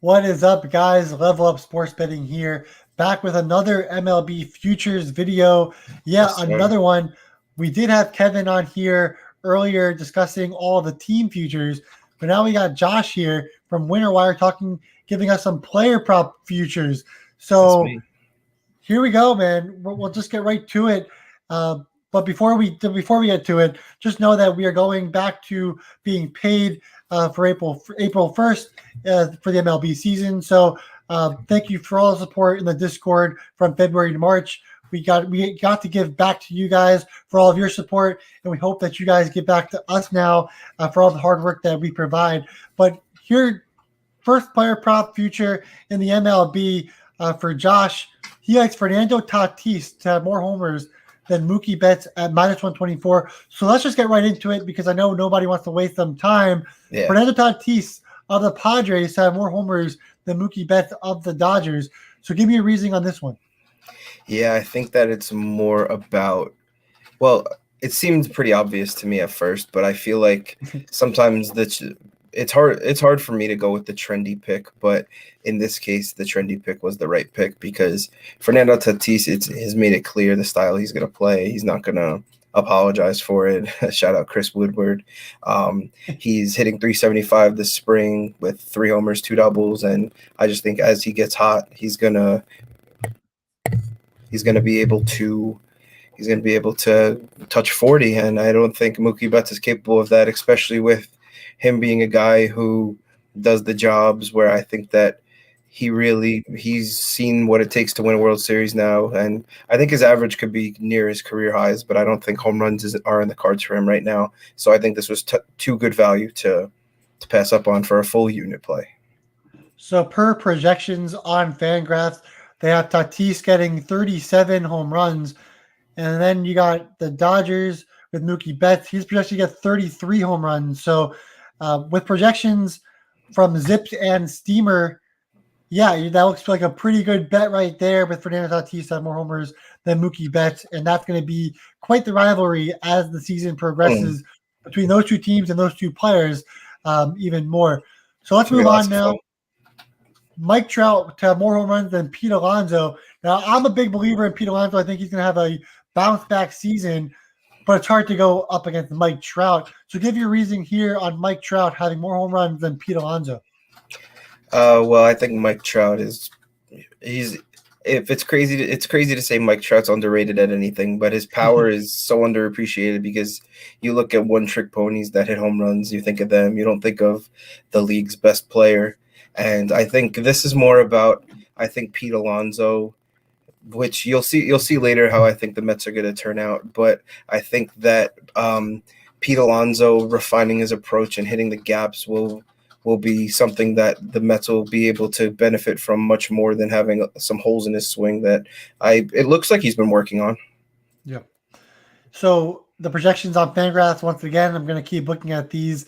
What is up, guys? Level Up Sports Betting here, back with another MLB futures video. Yeah, Yes, sir. another one. We did have Kevin on here earlier discussing all the team futures, but now we got Josh here from Winter Wire giving us some player prop futures. That's So me. here we go, man. We'll just get right to it. But before we get to it, just know that we are going back to being paid for April 1st for the MLB season. So thank you for all the support in the Discord from February to March. We got to give back to you guys for all of your support, and we hope that you guys give back to us now for all the hard work that we provide. But here, first player prop future in the MLB for Josh. He likes Fernando Tatis to have more homers than Mookie Betts at minus 124. So let's just get right into it because I know nobody wants to waste some time. Yeah. Fernando Tatis of the Padres to have more homers than Mookie Betts of the Dodgers. So give me a reasoning on this one. Yeah, I think that it's more about, well, it seemed pretty obvious to me at first, but I feel like sometimes it's hard for me to go with the trendy pick, but in this case the trendy pick was the right pick because Fernando Tatis has made it clear the style he's going to play. He's not going to apologize for it. Shout out Chris Woodward. He's hitting 375 this spring with 3 homers, 2 doubles, and I just think as he gets hot, he's gonna be able to touch 40, and I don't think Mookie Betts is capable of that, especially with him being a guy who does the jobs where I think that he's seen what it takes to win a World Series now, and I think his average could be near his career highs, but I don't think home runs are in the cards for him right now. So I think this was too good value to pass up on for a full unit play. So per projections on Fangraphs, they have Tatis getting 37 home runs. And then you got the Dodgers with Mookie Betts. He's projected to get 33 home runs. So with projections from Zips and Steamer, yeah, that looks like a pretty good bet right there with Fernando Tatis to have more homers than Mookie Betts. And that's going to be quite the rivalry as the season Mm, progresses between those two teams and those two players even more. So let's should be move lots on of fun. now. Mike Trout to have more home runs than Pete Alonso. Now, I'm a big believer in Pete Alonso. I think he's going to have a bounce back season, but it's hard to go up against Mike Trout. So give your reason here on Mike Trout having more home runs than Pete Alonso. Well, I think Mike Trout he's if it's crazy to say Mike Trout's underrated at anything, but his power is so underappreciated because you look at one trick ponies that hit home runs, you think of them, you don't think of the league's best player. And I think this is more about I think Pete Alonso, which you'll see later how I think the Mets are going to turn out, but I think that Pete Alonso refining his approach and hitting the gaps will be something that the Mets will be able to benefit from much more than having some holes in his swing that it looks like he's been working on. Yeah. So the projections on Fangraphs, once again, I'm going to keep looking at these.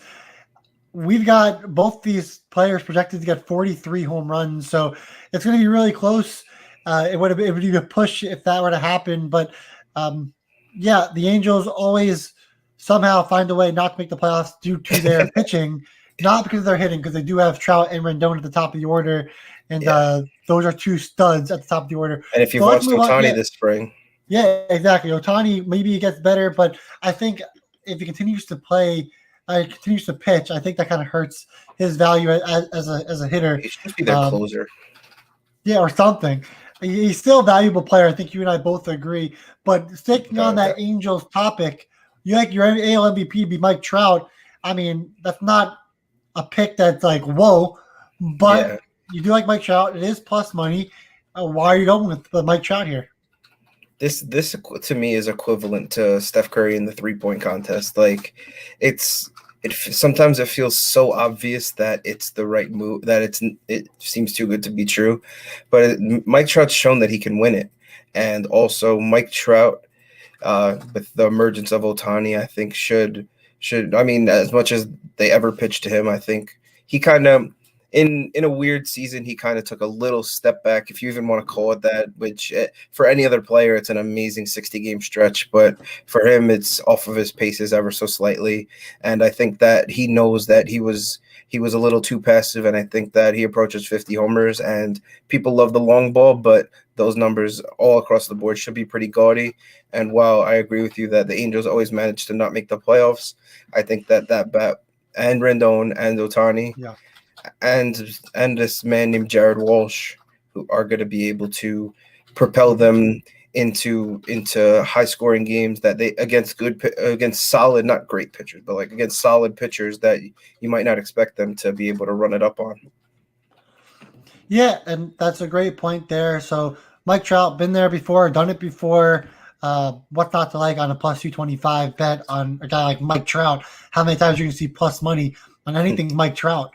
We've got both these players projected to get 43 home runs, so it's going to be really close. It would be a push if that were to happen, but yeah, the Angels always somehow find a way not to make the playoffs due to their pitching, not because of their hitting, because they do have Trout and Rendon at the top of the order, and Yeah. those are two studs at the top of the order. And if you've So let's watched move on. Otani Yeah, this spring, yeah, exactly. Otani maybe he gets better, but I think if he continues to play, continues to pitch, I think that kind of hurts his value as a hitter. he should just be their Um, closer. yeah, or something. He's still a valuable player. I think you and I both agree. But sticking on Without a that doubt. Angels topic, you like your AL MVP be Mike Trout. I mean, that's not a pick that's like whoa, but Yeah. you do like Mike Trout. It is plus money. Why are you going with Mike Trout here? This to me is equivalent to Steph Curry in the 3-point contest. Like, it's sometimes it feels so obvious that it's the right move, that it seems too good to be true, but Mike Trout's shown that he can win it, and also Mike Trout, with the emergence of Otani, I think should I mean, as much as they ever pitched to him, I think he kind of in a weird season, he kind of took a little step back, if you even want to call it that, which for any other player, it's an amazing 60-game stretch. But for him, it's off of his paces ever so slightly. And I think that he knows that he was a little too passive, and I think that he approaches 50 homers, and people love the long ball, but those numbers all across the board should be pretty gaudy. And while I agree with you that the Angels always manage to not make the playoffs, I think that bat and Rendon and Ohtani Yeah. and this man named Jared Walsh, who are going to be able to propel them into high scoring games that they against solid, not great pitchers, but like against solid pitchers that you might not expect them to be able to run it up on. Yeah, and that's a great point there. So Mike Trout, been there before, done it before. What's not to like on a plus 225 bet on a guy like Mike Trout? How many times are you going to see plus money on anything Mike Trout?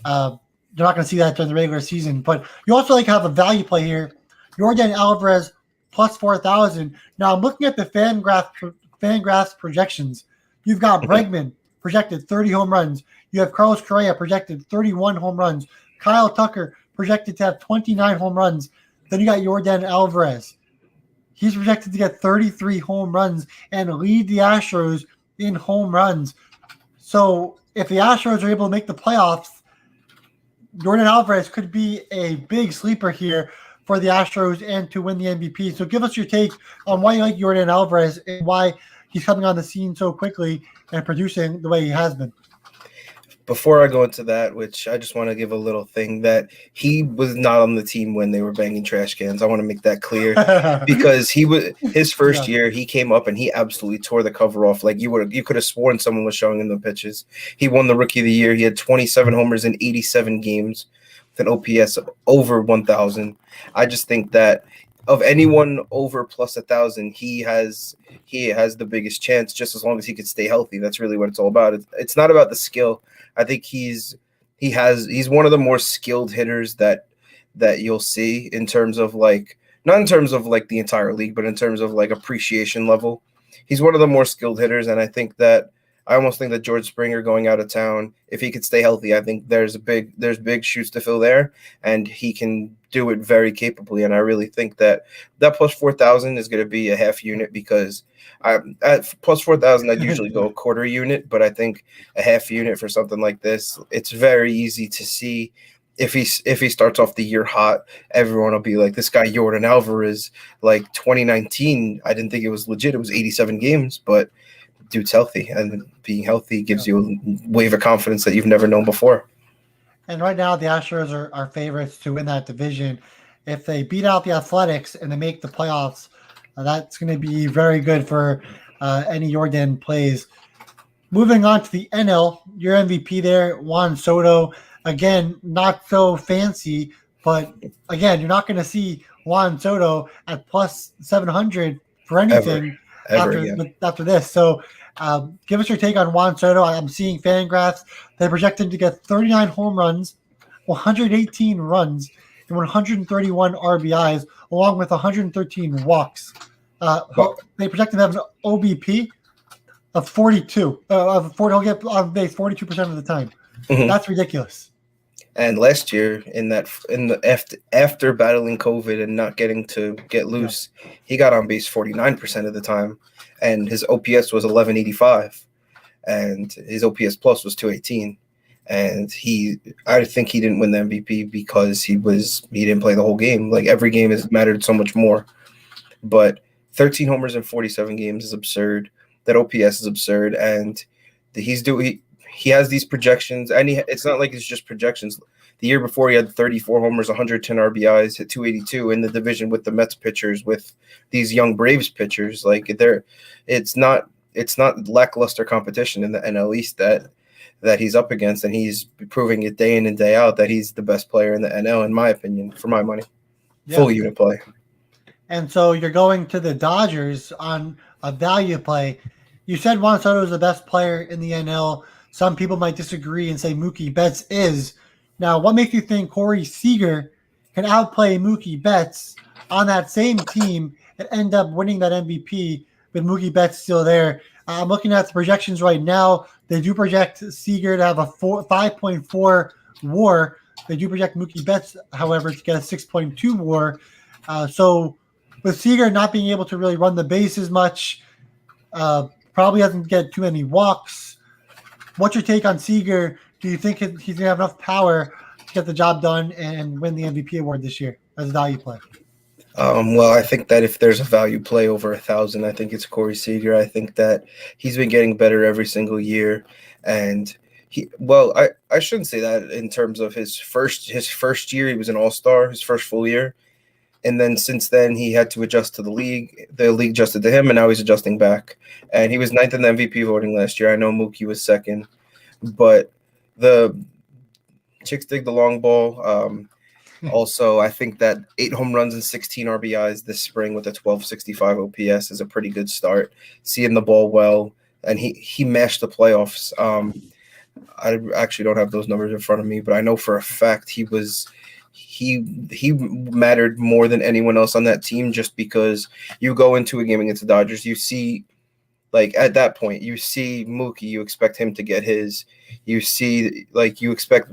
You're not going to see that during the regular season. But you also like have a value play here. Yordan Alvarez plus 4,000. Now I'm looking at the Fangraphs projections. You've got Bregman projected 30 home runs. You have Carlos Correa projected 31 home runs. Kyle Tucker projected to have 29 home runs. Then you got Yordan Alvarez. He's projected to get 33 home runs and lead the Astros in home runs. So if the Astros are able to make the playoffs, Yordan Alvarez could be a big sleeper here for the Astros and to win the MVP. So give us your take on why you like Yordan Alvarez and why he's coming on the scene so quickly and producing the way he has been. Before I go into that, which I just want to give a little thing that he was not on the team when they were banging trash cans. I want to make that clear because his first year, he came up and he absolutely tore the cover off. Like you could have sworn someone was showing him the pitches. He won the Rookie of the Year. He had 27 homers in 87 games with an OPS over 1,000. I just think that of anyone over plus 1,000, he has the biggest chance, just as long as he could stay healthy. That's really what it's all about. It's not about the skill. I think he's one of the more skilled hitters that you'll see in terms of like, not in terms of like the entire league, but in terms of like appreciation level. He's one of the more skilled hitters, and I almost think that George Springer going out of town, if he could stay healthy, I think there's big shoes to fill there, and he can do it very capably. And I really think that plus 4,000 is going to be a half unit, because at plus 4,000 I'd usually go a quarter unit, but I think a half unit for something like this, it's very easy to see. If he starts off the year hot, everyone will be like, this guy Yordan Alvarez, like 2019, I didn't think it was legit. It was 87 games, but dude's healthy, and being healthy gives you a wave of confidence that you've never known before. And right now, the Astros are favorites to win that division. If they beat out the Athletics and they make the playoffs, that's going to be very good for any Yordan plays. Moving on to the NL, your MVP there, Juan Soto. Again, not so fancy, but again, you're not going to see Juan Soto at plus 700 for anything after this. So give us your take on Juan Soto. I'm seeing Fangraphs. They project him to get 39 home runs, 118 runs, and 131 RBIs, along with 113 walks. They project him to have an OBP of 42. He'll get on base 42% of the time. Mm-hmm. That's ridiculous. And last year, after battling COVID and not getting to get loose, he got on base 49% of the time, and his OPS was 1185, and his OPS plus was 218. And I think he didn't win the MVP because he didn't play the whole game. Like, every game has mattered so much more. But 13 homers in 47 games is absurd. That OPS is absurd, and he has these projections, and it's not like it's just projections. The year before, he had 34 homers, 110 RBIs, hit 282 in the division with the Mets pitchers, with these young Braves pitchers. Like, it's not lackluster competition in the NL East that he's up against, and he's proving it day in and day out that he's the best player in the NL, in my opinion, for my money. Yeah. Full unit play. And so you're going to the Dodgers on a value play. You said Juan Soto is the best player in the NL. Some people might disagree and say Mookie Betts is. Now, what makes you think Corey Seager can outplay Mookie Betts on that same team and end up winning that MVP with Mookie Betts still there? I'm looking at the projections right now. They do project Seager to have a 5.4 WAR. They do project Mookie Betts, however, to get a 6.2 WAR. So with Seager not being able to really run the bases much, probably doesn't get too many walks. What's your take on Seager? Do you think he's going to have enough power to get the job done and win the MVP award this year as a value play? Well, I think that if there's a value play over 1,000, I think it's Corey Seager. I think that he's been getting better every single year, and I shouldn't say that in terms of his first year. He was an all-star, his first full year, and then since then he had to adjust to the league. The league adjusted to him, and now he's adjusting back. And he was ninth in the MVP voting last year. I know Mookie was second, but the chicks dig the long ball. Also, I think that 8 home runs and 16 RBIs this spring with a 1265 OPS is a pretty good start. Seeing the ball well, and he mashed the playoffs. I actually don't have those numbers in front of me, but I know for a fact he mattered more than anyone else on that team, just because you go into a game against the Dodgers, you see, like, at that point, you see Mookie, you expect him to get his. You see, like, you expect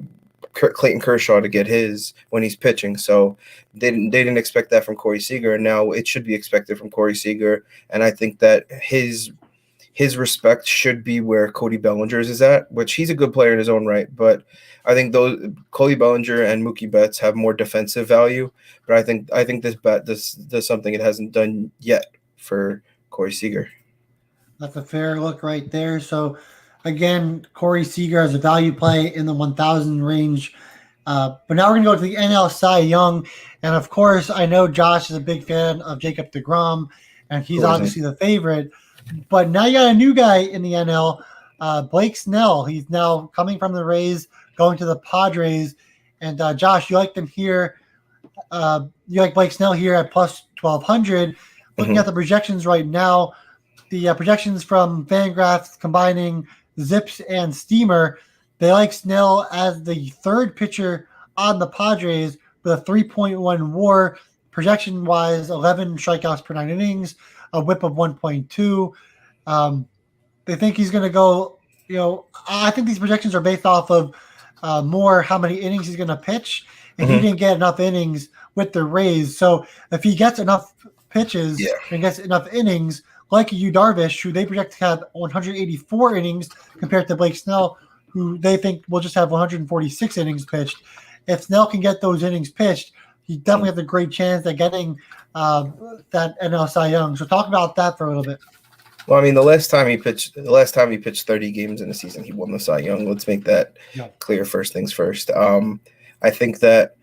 Clayton Kershaw to get his when he's pitching. So they didn't expect that from Corey Seager, and now it should be expected from Corey Seager. And I think that his respect should be where Cody Bellinger's is at, which he's a good player in his own right. But I think those Cody Bellinger and Mookie Betts have more defensive value. But I think this bet does something it hasn't done yet for Corey Seager. That's a fair look right there. So again, Corey Seager has a value play in the 1,000 range. But now we're going to go to the NL Cy Young. And, of course, I know Josh is a big fan of Jacob deGrom, and he's obviously the favorite. But now you got a new guy in the NL, Blake Snell. He's now coming from the Rays, going to the Padres. And, Josh, you like them here. You like Blake Snell here at plus 1,200. Looking at the projections right now, the projections from Fangraphs combining Zips and Steamer, they like Snell as the third pitcher on the Padres with a 3.1 WAR, projection-wise 11 strikeouts per 9 innings, a WHIP of 1.2. They think he's going to go, I think these projections are based off of more how many innings he's going to pitch, and he didn't get enough innings with the Rays. So if he gets enough pitches and gets enough innings, like Yu Darvish, who they project to have 184 innings compared to Blake Snell, who they think will just have 146 innings pitched. If Snell can get those innings pitched, he definitely has a great chance at getting that NL Cy Young. So talk about that for a little bit. Well, I mean, the last time he pitched 30 games in a season, he won the Cy Young. Let's make that clear. First things first. I think that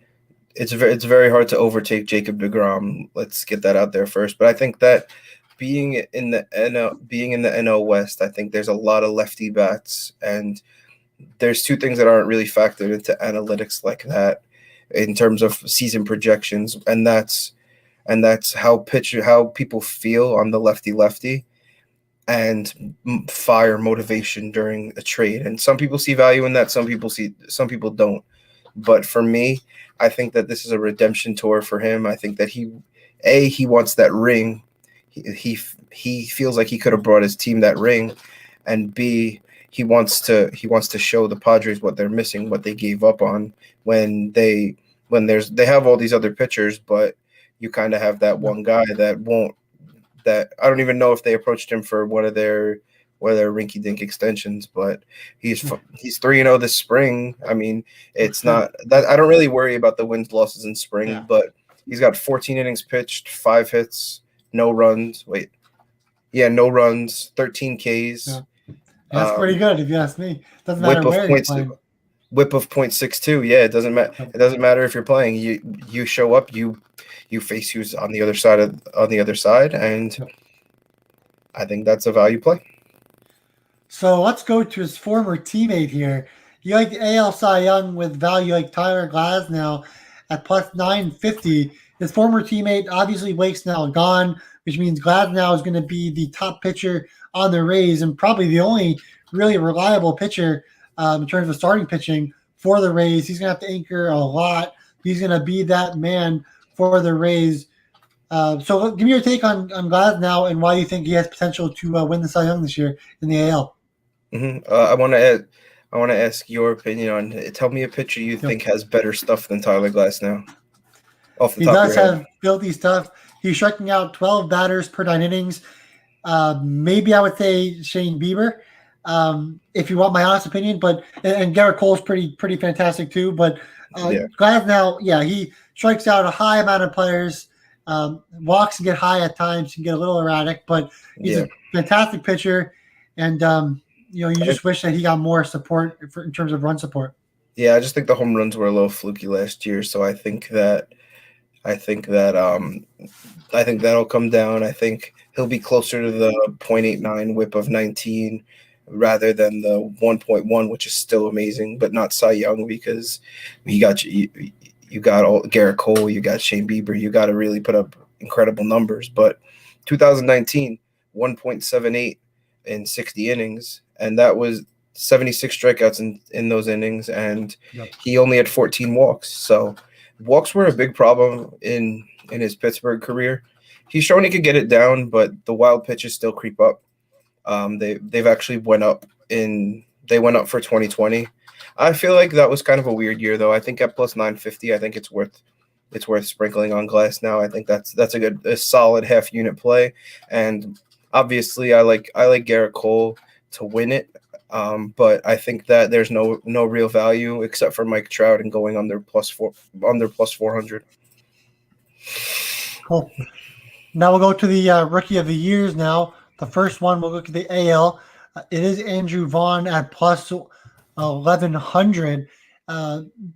it's very hard to overtake Jacob deGrom. Let's get that out there first. But I think that being in the NL West, I think there's a lot of lefty bats, and there's two things that aren't really factored into analytics like that in terms of season projections, and that's how people feel on the lefty and fire motivation during a trade. And some people see value in that, some people don't. But for me, I think that this is a redemption tour for him. I think that he wants that ring. He feels like he could have brought his team that ring, and B, he wants to show the Padres what they're missing, what they gave up on when they have all these other pitchers, but you kind of have that one guy that I don't even know if they approached him for one of their rinky-dink extensions, but he's 3-0 this spring. I mean, it's not that I don't really worry about the wins losses in spring, but he's got 14 innings pitched, 5 hits. No runs. No runs. 13 Ks. Yeah. That's pretty good, if you ask me. Doesn't matter where you're playing. WHIP of 0.62. Yeah, it doesn't matter. It doesn't matter if you're playing. You show up. You face who's on the other side, and I think that's a value play. So let's go to his former teammate here. You like the AL Cy Young with value like Tyler Glasnow at plus 950. His former teammate, obviously Blake Snell, gone, which means Glasnow is going to be the top pitcher on the Rays and probably the only really reliable pitcher in terms of starting pitching for the Rays. He's going to have to anchor a lot. He's going to be that man for the Rays. So give me your take on Glasnow and why you think he has potential to win the Cy Young this year in the AL. I want to add. I want to ask your opinion on. Tell me a pitcher you Yep. think has better stuff than Tyler Glass now, off the He top of does your head. have built-y stuff. He's striking out 12 batters per 9 innings. Maybe I would say Shane Bieber, if you want my honest opinion. But and Garrett Cole's pretty fantastic too. But Yeah. Glass now, yeah, he strikes out a high amount of players. Walks can get high at times, can get a little erratic, but he's Yeah. a fantastic pitcher. And you just wish that he got more support in terms of run support. Yeah, I just think the home runs were a little fluky last year, so I think that'll come down. I think he'll be closer to the .89 whip of 19 rather than the 1.1, which is still amazing, but not Cy Young because you got all Garrett Cole, you got Shane Bieber, you got to really put up incredible numbers. But 2019, 1.78 in 60 innings, and that was 76 strikeouts in those innings, and he only had 14 walks. So walks were a big problem in his Pittsburgh career. He's shown he could get it down, but the wild pitches still creep up. They've actually went up for 2020. I feel like that was kind of a weird year though. I think at plus 950, I think it's worth sprinkling on Glass now. I think that's a solid half unit play, and obviously I like Garrett Cole to win it. But I think that there's no real value except for Mike Trout and going under plus 400. Cool. Now we'll go to the rookie of the years. Now the first one we'll look at the AL. It is Andrew Vaughn at plus 1100.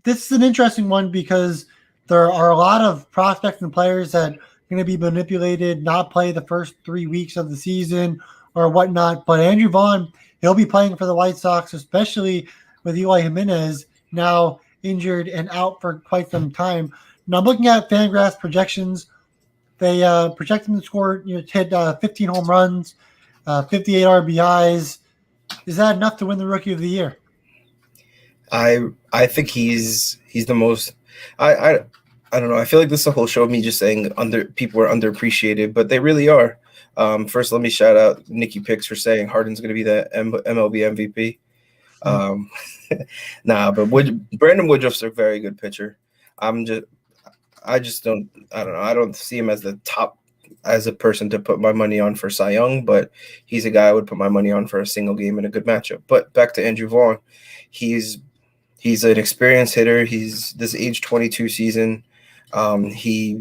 This is an interesting one because there are a lot of prospects and players that are going to be manipulated, not play the first 3 weeks of the season or whatnot. But Andrew Vaughn, he'll be playing for the White Sox, especially with Eloy Jimenez now injured and out for quite some time. Now, I'm looking at Fangraphs projections. They project him to score, hit 15 home runs, 58 RBIs. Is that enough to win the Rookie of the Year? I think he's the most. I don't know. I feel like this is the whole show of me just saying people are underappreciated, but they really are. First, let me shout out Nikki Picks for saying Harden's going to be the MLB MVP. But Brandon Woodruff's a very good pitcher. I don't know. I don't see him as the top as a person to put my money on for Cy Young, but he's a guy I would put my money on for a single game in a good matchup. But back to Andrew Vaughn, he's an experienced hitter. He's this age 22 season. He's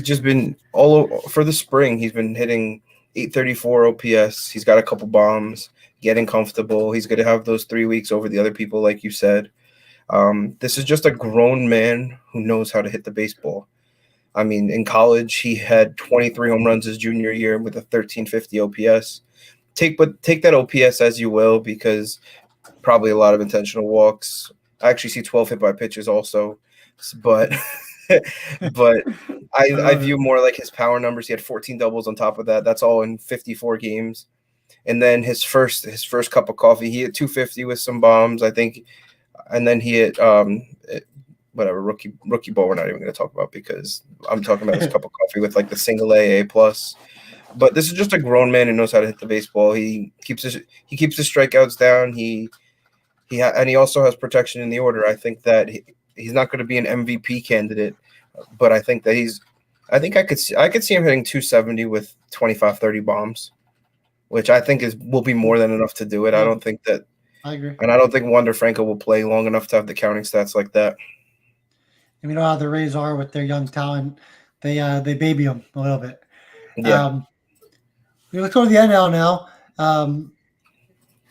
just been all over for the spring. He's been hitting 834 OPS. He's got a couple bombs, getting comfortable. He's going to have those 3 weeks over the other people, like you said. This is just a grown man who knows how to hit the baseball. I mean, in college, he had 23 home runs his junior year with a 1350 OPS. Take that OPS as you will, because probably a lot of intentional walks. I actually see 12 hit by pitches also, but I view more like his power numbers. He had 14 doubles on top of that. That's all in 54 games. And then his first cup of coffee, he hit 250 with some bombs, I think. And then he hit rookie ball we're not even going to talk about because I'm talking about his cup of coffee with like the single A plus. But this is just a grown man who knows how to hit the baseball. He keeps his strikeouts down. He also has protection in the order. I think that he's not going to be an MVP candidate, but I think that I could see him hitting 270 with 25-30 bombs, which I think will be more than enough to do it. I don't think that. I agree. And I don't think Wander Franco will play long enough to have the counting stats like that. And you know how the Rays are with their young talent. They baby them a little bit. Yeah. Let's go to the NL now.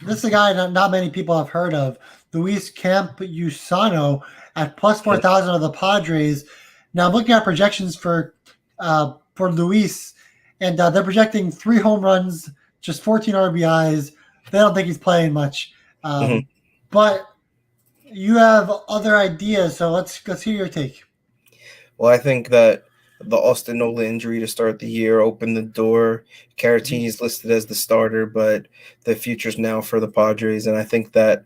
This is a guy not many people have heard of, Luis Campusano at plus 4,000 of the Padres. Now I'm looking at projections for Luis, and they're projecting 3 home runs, just 14 RBIs. They don't think he's playing much. But you have other ideas, so let's hear your take. Well, I think that the Austin Nola injury to start the year opened the door. Caratini is listed as the starter, but the future's now for the Padres, and I think that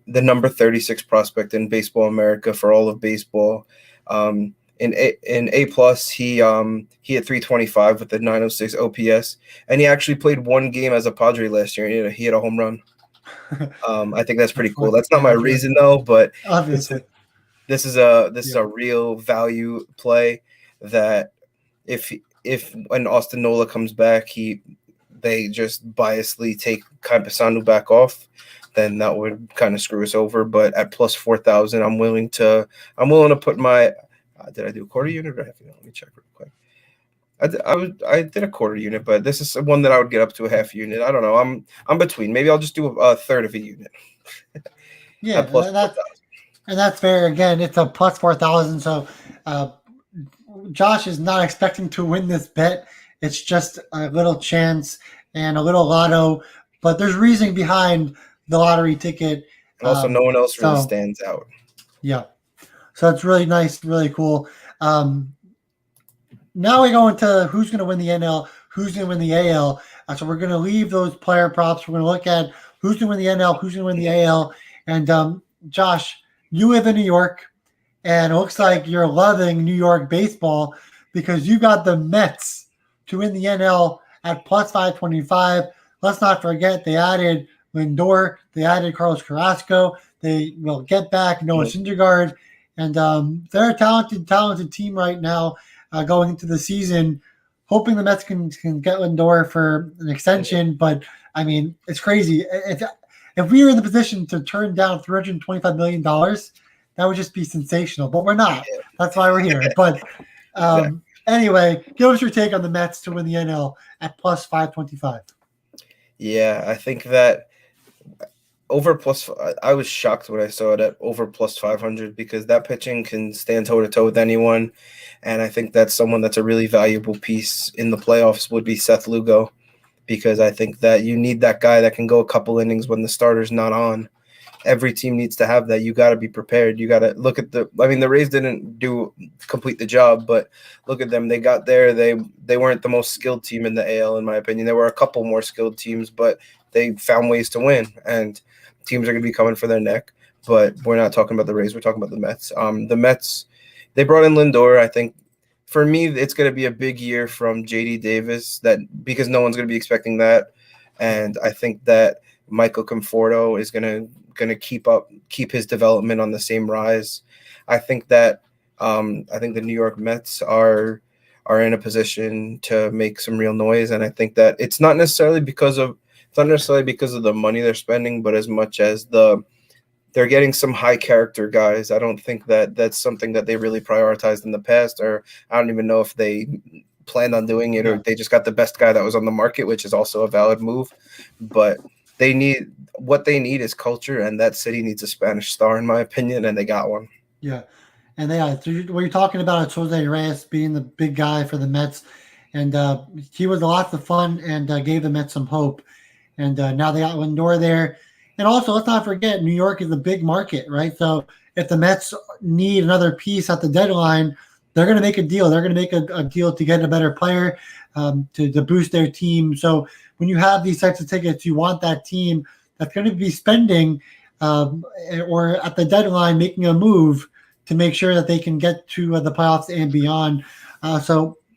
the number 36 prospect in Baseball America for all of baseball. In A plus, he hit 325 with a 906 OPS, and he actually played one game as a Padre last year. He hit a home run. I think that's pretty That's cool. what That's not my fans do. reason though, but this is Obviously. this is Yeah. a real value play that if when Austin Nola comes back, they just biasly take Campesano back off, then that would kind of screw us over. But at plus 4,000, I'm willing to put my did I do a quarter unit or half unit? Let me check real quick. I did a quarter unit, but this is one that I would get up to a half unit. I don't know. I'm between. Maybe I'll just do a third of a unit Yeah, at plus and 4,000. that's fair. Again, it's a plus 4,000. So uh, Josh is not expecting to win this bet. It's just a little chance and a little lotto, but there's reasoning behind the lottery ticket. And also, no one else really So stands out. yeah, so it's really nice, really cool. Um, Now we go into who's going to win the NL, who's going to win the AL. So we're going to leave those player props. We're going to look at who's going to win the NL, who's going to win the AL. And Josh, you live in New York, and it looks like you're loving New York baseball because you got the Mets to win the NL at plus 525. Let's not forget they added Lindor, they added Carlos Carrasco. They will get back Noah Syndergaard, and they're a talented team right now going into the season. Hoping the Mets can get Lindor for an extension, but I mean it's crazy. If we were in the position to turn down $325 million, that would just be sensational. But we're not. That's why we're here. But Exactly. anyway, give us your take on the Mets to win the NL at plus 525. Yeah, I think that over plus. I was shocked when I saw it at over plus 500 because that pitching can stand toe to toe with anyone, and I think that's someone that's a really valuable piece in the playoffs would be Seth Lugo, because I think that you need that guy that can go a couple innings when the starter's not on. Every team needs to have that. You got to be prepared. You got to look at the. I mean, the Rays didn't complete the job, but look at them. They got there. They weren't the most skilled team in the AL, in my opinion. There were a couple more skilled teams, but they found ways to win. And teams are going to be coming for their neck. But we're not talking about the Rays. We're talking about the Mets. The Mets, they brought in Lindor. I think for me, it's going to be a big year from JD Davis because no one's going to be expecting that. And I think that Michael Conforto is going to keep his development on the same rise. I think that the New York Mets are in a position to make some real noise, and I think that it's not necessarily because of the money they're spending, but as much as they're getting some high character guys. I don't think that that's something that they really prioritized in the past, or I don't even know if they planned on doing it, or they just got the best guy that was on the market, which is also a valid move. But what they need is culture, and that city needs a Spanish star, in my opinion, and they got one. Yeah. And what you're talking about is Jose Reyes being the big guy for the Mets. And he was lots of fun and gave the Mets some hope. And now they got Lindor there. And also, let's not forget, New York is a big market, right? So if the Mets need another piece at the deadline, they're going to make a deal. They're going to make a deal to get a better player to boost their team. So when you have these types of tickets, you want that team that's going to be spending or at the deadline making a move to make sure that they can get to the playoffs and beyond.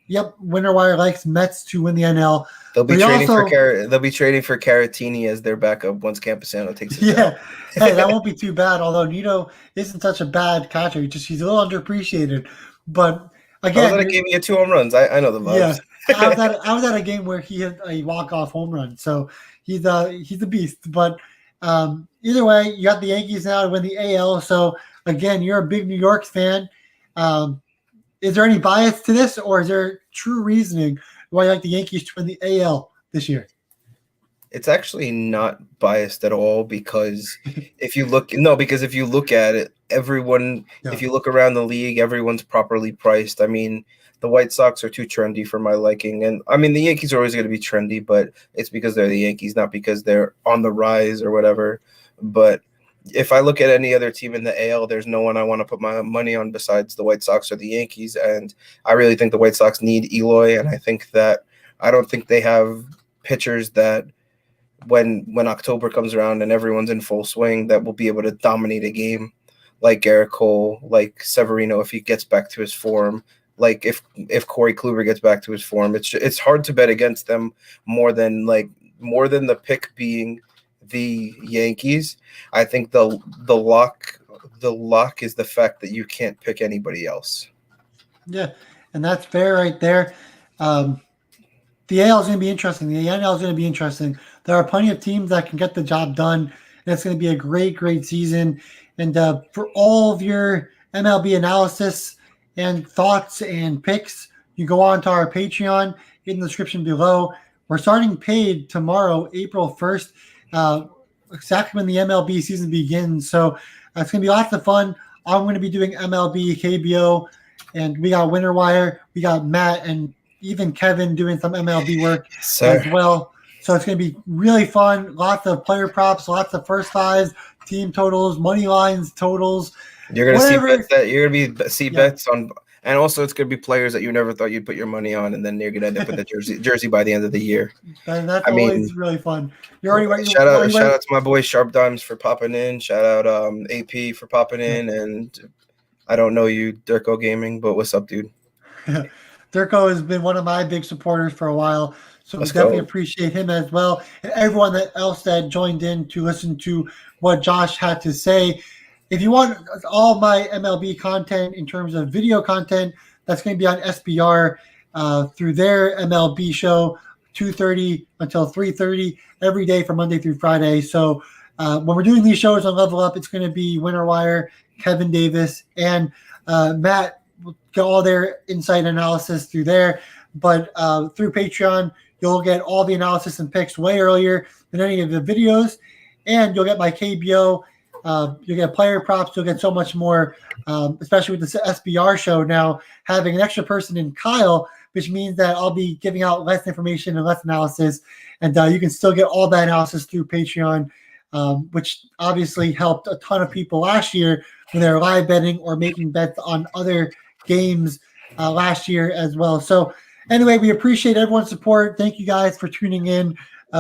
Yep, Winter Wire likes Mets to win the NL. They'll be trading for Caratini as their backup once Campusano takes his job. Hey, that won't be too bad. Although Nito isn't such a bad catcher, he's a little underappreciated. But again, I was at a game he had 2 home runs. I know the vibes. Yeah, I was at a game where he hit a walk-off home run, so he's a beast. But either way, you got the Yankees now to win the AL. So again, you're a big New York fan. Is there any bias to this, or is there true reasoning why you like the Yankees to win the AL this year? It's actually not biased at all because if you look at it, if you look around the league, everyone's properly priced. I mean, the White Sox are too trendy for my liking. And I mean, the Yankees are always going to be trendy, but it's because they're the Yankees, not because they're on the rise or whatever. But if I look at any other team in the AL, there's no one I want to put my money on besides the White Sox or the Yankees. And I really think the White Sox need Eloy. And I don't think they have pitchers that when October comes around and everyone's in full swing that will be able to dominate a game like Garrett Cole, like Severino if he gets back to his form, like if Corey Kluber gets back to his form. It's hard to bet against them more than the pick being the Yankees. I think the lock is the fact that you can't pick anybody else. Yeah, and that's fair right there. The AL is going to be interesting. The NL is going to be interesting. There are plenty of teams that can get the job done, and it's going to be a great, great season. And for all of your MLB analysis and thoughts and picks, you go on to our Patreon in the description below. We're starting paid tomorrow, April 1st, exactly when the MLB season begins. So it's going to be lots of fun. I'm going to be doing MLB, KBO, and we got Winter Wire. We got Matt and even Kevin doing some MLB work as well. So it's going to be really fun. Lots of player props, lots of first fives, team totals, money lines, totals. You're going to see bets that you're going to see bets on, and also it's going to be players that you never thought you'd put your money on, and then you're going to end up with the jersey by the end of the year. And that's always really fun. You're already shout out to my boy Sharp Dimes for popping in. Shout out AP for popping in, and I don't know you, Durko Gaming, but what's up, dude? Durko has been one of my big supporters for a while, so we definitely appreciate him as well, and everyone else that joined in to listen to what Josh had to say. If you want all my MLB content in terms of video content, that's going to be on SBR through their MLB show, 2:30 until 3:30 every day from Monday through Friday. So when we're doing these shows on Level Up, it's going to be Winter Wire, Kevin Davis, and Matt. We'll get all their insight analysis through there. But through Patreon, you'll get all the analysis and picks way earlier than any of the videos. And you'll get my KBO. You'll get player props. You'll get so much more, especially with the SBR show now, having an extra person in Kyle, which means that I'll be giving out less information and less analysis. And you can still get all that analysis through Patreon, which obviously helped a ton of people last year when they were live betting or making bets on other games last year as well. So anyway, we appreciate everyone's support. Thank you guys for tuning in.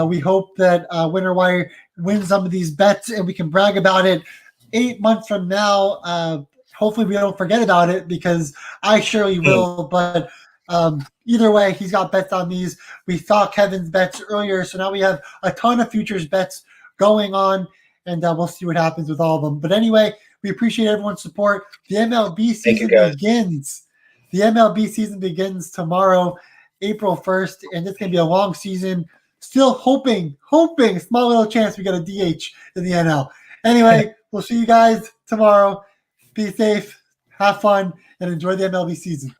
We hope that Winter Wire wins some of these bets and we can brag about it 8 months from now. Hopefully we don't forget about it because I surely will. But either way, he's got bets on these. We saw Kevin's bets earlier, so now we have a ton of futures bets going on, and we'll see what happens with all of them. But anyway, we appreciate everyone's support. The MLB season begins. The MLB season begins tomorrow, April 1st, and it's going to be a long season. Still hoping, small little chance we get a DH in the NL. Anyway, we'll see you guys tomorrow. Be safe, have fun, and enjoy the MLB season.